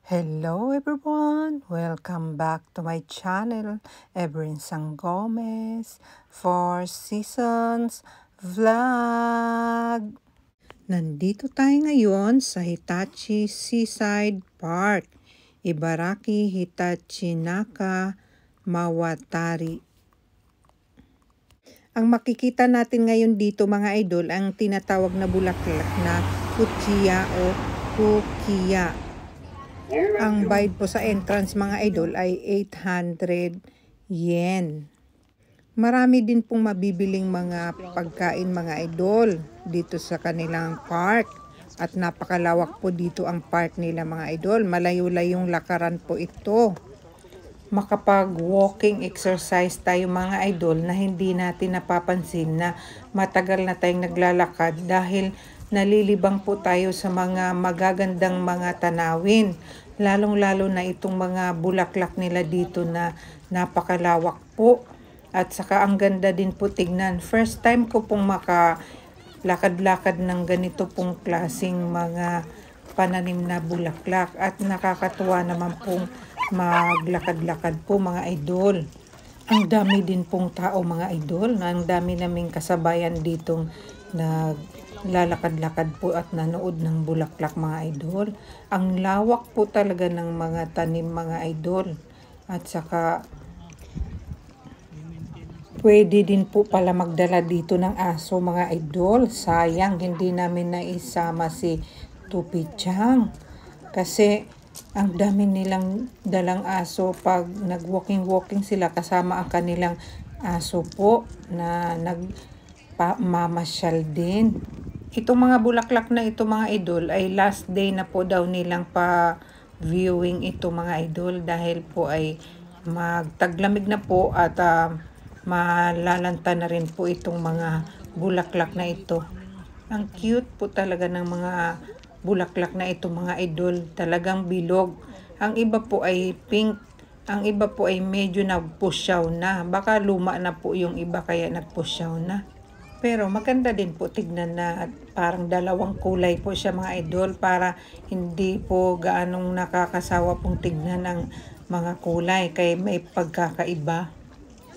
Hello everyone! Welcome back to my channel, Evelyn Sang Gomez, Four Seasons Vlog. Nandito tayo ngayon sa Hitachi Seaside Park, Ibaraki Hitachi Naka, Mawatari. Ang makikita natin ngayon dito mga idol, ang tinatawag na bulaklak na kuchiya o kukiya. Ang bayad po sa entrance mga idol ay 800 yen. Marami din pong mabibiling mga pagkain mga idol dito sa kanilang park. At napakalawak po dito ang park nila mga idol. Malayo-layong lakaran po ito. Makapag-walking exercise tayo mga idol na hindi natin napapansin na matagal na tayong naglalakad dahil nalilibang po tayo sa mga magagandang mga tanawin. Lalong-lalo na itong mga bulaklak nila dito na napakalawak po. At saka ang ganda din po tignan. First time ko pong makalakad-lakad ng ganito pong klaseng mga pananim na bulaklak. At nakakatuwa naman pong maglakad-lakad po mga idol. Ang dami din pong tao mga idol. Ang dami naming kasabayan ditong naglalakad-lakad po at nanood ng bulaklak mga idol. Ang lawak po talaga ng mga tanim mga idol. At saka pwede din po pala magdala dito ng aso mga idol. Sayang hindi namin naisama si Tupi-chan. Kasi ang dami nilang dalang aso pag nag-walking sila kasama ang kanilang aso po na nagmamasyal din. Itong mga bulaklak na ito mga idol ay last day na po daw nilang pa-viewing ito mga idol dahil po ay magtaglamig na po at malalanta na rin po itong mga bulaklak na ito. Ang cute po talaga ng mga bulaklak na ito mga idol, talagang bilog. Ang iba po ay pink, ang iba po ay medyo nagpusyaw na. Baka luma na po yung iba kaya nagpusyaw na. Pero maganda din po tignan na parang dalawang kulay po siya mga idol para hindi po gaanong nakakasawa pong tignan ang mga kulay kaya may pagkakaiba.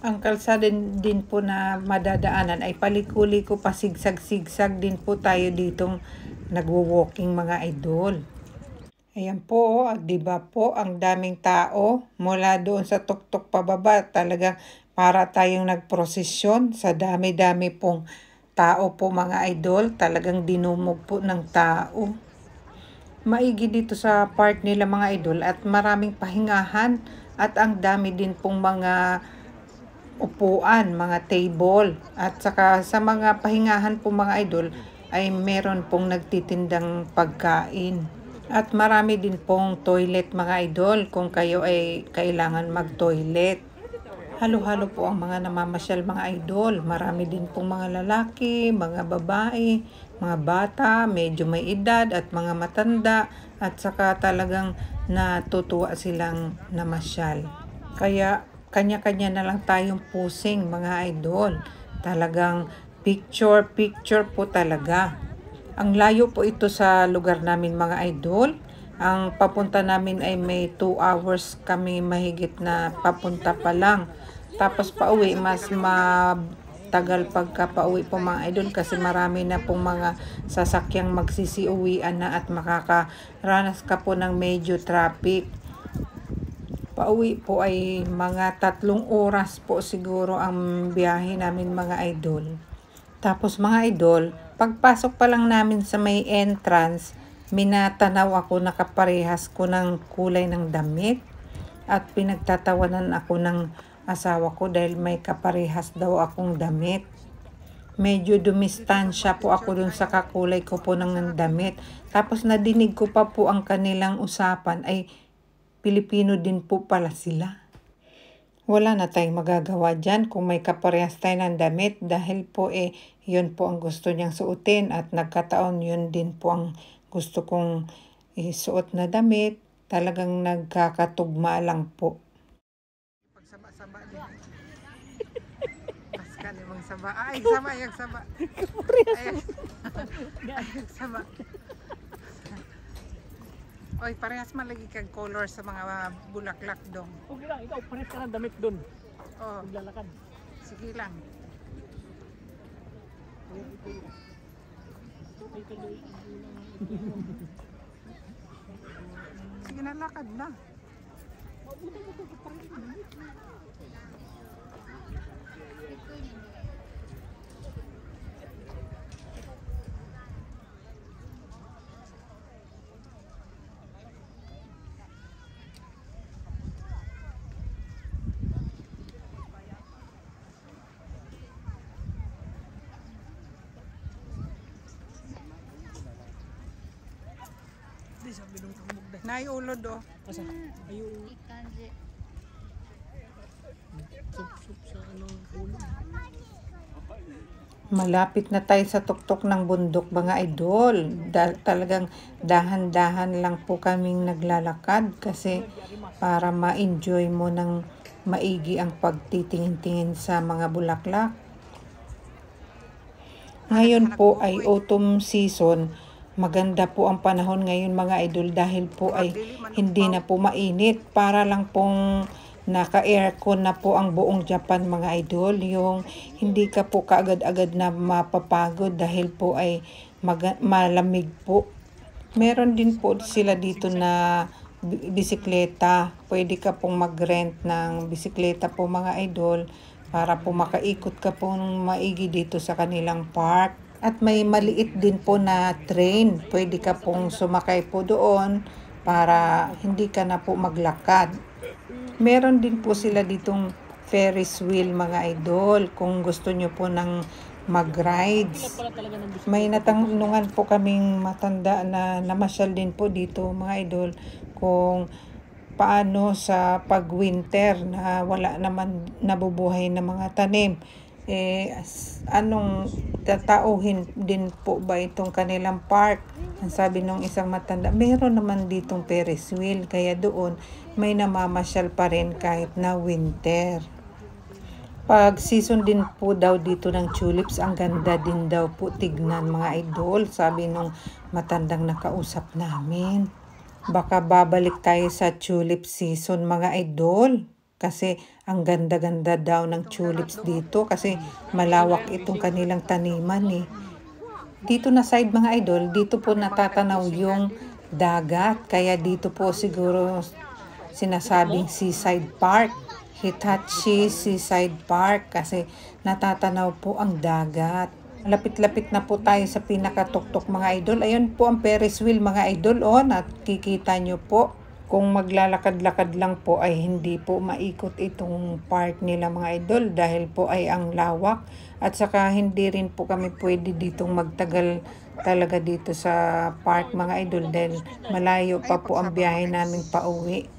Ang kalsada din po na madadaanan ay paliko-liko pa sigsag-sigsag din po tayo ditong nagwo-walking mga idol. Ayan po, di ba po, ang daming tao mula doon sa tuktok pababa. Talagang para tayong nagprosesyon sa dami-dami pong tao po mga idol. Talagang dinumog po ng tao. Maigi dito sa park nila mga idol at maraming pahingahan at ang dami din pong mga upuan, mga table. At saka sa mga pahingahan po mga idol ay meron pong nagtitindang pagkain. At marami din pong toilet mga idol kung kayo ay kailangan mag-toilet. Halo-halo po ang mga namamasyal mga idol. Marami din pong mga lalaki, mga babae, mga bata, medyo may edad at mga matanda. At saka talagang natutuwa silang namasyal. Kaya kanya-kanya na lang tayong pusing mga idol. Talagang picture po talaga. Ang layo po ito sa lugar namin mga idol. Ang papunta namin ay may 2 hours kami mahigit na papunta pa lang. Tapos pauwi mas matagal pagka pauwi po mga idol kasi marami na pong mga sasakyang magsisiuwian na at makakaranas ka po ng medyo traffic. Pauwi po ay mga 3 oras po siguro ang biyahe namin mga idol. Tapos mga idol, pagpasok pa lang namin sa may entrance, minatanaw ako nakaparehas ko ng kulay ng damit at pinagtatawanan ako ng asawa ko dahil may kaparehas daw akong damit. Medyo dumistansya po ako dun sa kakulay ko po ng damit. Tapos nadinig ko pa po ang kanilang usapan ay Pilipino din po pala sila. Wala na tayong magagawa dyan kung may kaparehas tayo ng damit dahil po yun po ang gusto niyang suotin at nagkataon yun din po ang gusto kong isuot na damit. Talagang nagkakatugma lang po. Pagsaba-saba din. Paska ni mong saba. Ay, saba, yung saba. Ay, saba. Oy, parehas malagi kag color sa mga bulaklak dong. Okay lang, ikaw pares ka ng damit doon. Oh, Maglalakad. sige lang. Sige na, lakad na. Di sabi nung tambog dahil. Naiulod oh. Asa? Ayo. Sup sa anong ulo. Malapit na tayo sa tuktok ng bundok mga idol. Talagang dahan-dahan lang po kaming naglalakad kasi para ma-enjoy mo ng maigi ang pagtitingin-tingin sa mga bulaklak. Ngayon po ay autumn season. Maganda po ang panahon ngayon mga idol dahil po ay hindi na po mainit. Para lang pong naka-aircon na po ang buong Japan mga idol. Yung hindi ka po kaagad-agad na mapapagod dahil po ay malamig po. Meron din po sila dito na bisikleta. Pwede ka pong mag-rent ng bisikleta po mga idol para po makaikot ka po ng maigi dito sa kanilang park. At may maliit din po na train. Pwede ka pong sumakay po doon para hindi ka na po maglakad. Meron din po sila ditong Ferris wheel mga idol kung gusto nyo po ng mag-rides. May natanungan po kaming matanda na namasyal din po dito mga idol kung paano sa pag-winter na wala naman nabubuhay na mga tanim. Anong tatauhin din po ba itong kanilang park? Ang sabi nung isang matanda, meron naman ditong Ferris wheel kaya doon may namamasyal pa rin kahit na winter. Pag season din po daw dito ng tulips, ang ganda din daw po tignan mga idol, sabi nung matandang nakausap namin. Baka babalik tayo sa tulip season mga idol. Kasi ang ganda-ganda daw ng tulips dito kasi malawak itong kanilang taniman eh. Dito na side mga idol, dito po natatanaw yung dagat. Kaya dito po siguro sinasabing seaside park. Hitachi Seaside Park kasi natatanaw po ang dagat. Lapit-lapit na po tayo sa pinakatuktok mga idol. Ayun po ang Ferris wheel mga idol. Oh, nakikita nyo po. Kung maglalakad-lakad lang po ay hindi po maikot itong park nila mga idol dahil po ay ang lawak. At saka hindi rin po kami pwede ditong magtagal talaga dito sa park mga idol dahil malayo pa po ang biyahe namin pauwi.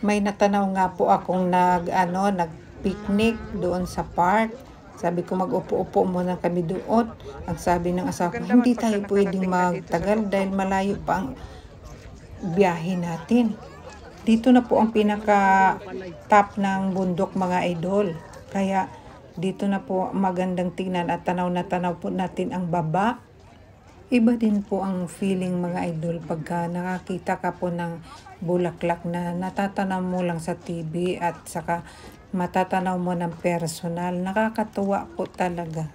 May natanaw nga po akong nag-picnic doon sa park. Sabi ko mag-upo-upo muna kami doon. Ang sabi ng asawa ko, hindi tayo pwedeng magtagal dahil malayo pa ang biyahe natin. Dito na po ang pinaka-top ng bundok mga idol. Kaya dito na po magandang tingnan at tanaw na tanaw po natin ang baba. Iba din po ang feeling mga idol pagka nakakita ka po ng bulaklak na natatanaw mo lang sa TV at saka matatanaw mo ng personal. Nakakatuwa po talaga.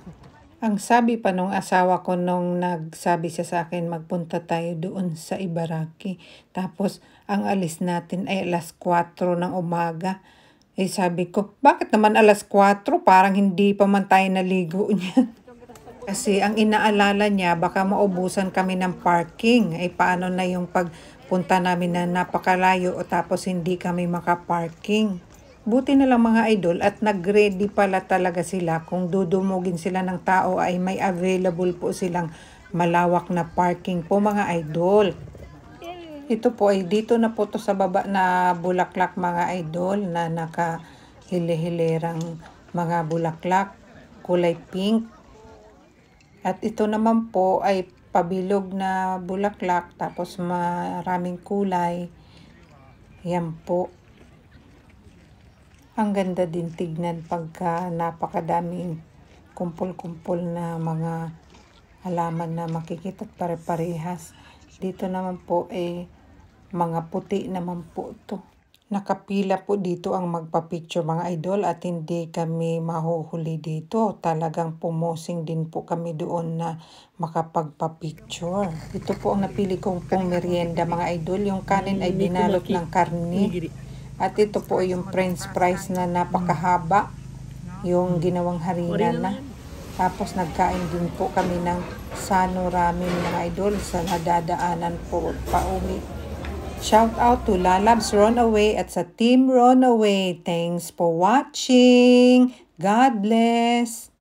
Ang sabi pa nung asawa ko nung nagsabi siya sa akin magpunta tayo doon sa Ibaraki. Tapos ang alis natin ay alas 4 ng umaga. Sabi ko, bakit naman alas 4? Parang hindi pa man tayo naligo niyan. Kasi ang inaalala niya baka maubusan kami ng parking. Paano na yung pagpunta namin na napakalayo o tapos hindi kami makaparking. Buti na lang mga idol at nag-ready pala talaga sila kung dudumugin sila ng tao ay may available po silang malawak na parking po mga idol. Ito po ay dito na po to sa baba na bulaklak mga idol na nakahili-hilirang mga bulaklak kulay pink. At ito naman po ay pabilog na bulaklak tapos maraming kulay. Yan po. Ang ganda din tignan pagka napakadaming kumpul-kumpul na mga halaman na makikita at pare-parehas. Dito naman po Mga puti naman po to. Nakapila po dito ang magpa-picture mga idol at hindi kami mahuhuli dito. Talagang pumosing din po kami doon na makapagpa-picture. Ito po ang napili kong pong merienda mga idol. Yung kanin ay binalot ng karne. At ito po yung french fries na napakahaba. Yung ginawang harina na. Tapos nagkain din po kami ng Sano Ramen mga idol sa nadadaanan po pauwi. Shout out to Lalabs Runaway at sa Team Runaway. Thanks for watching. God bless.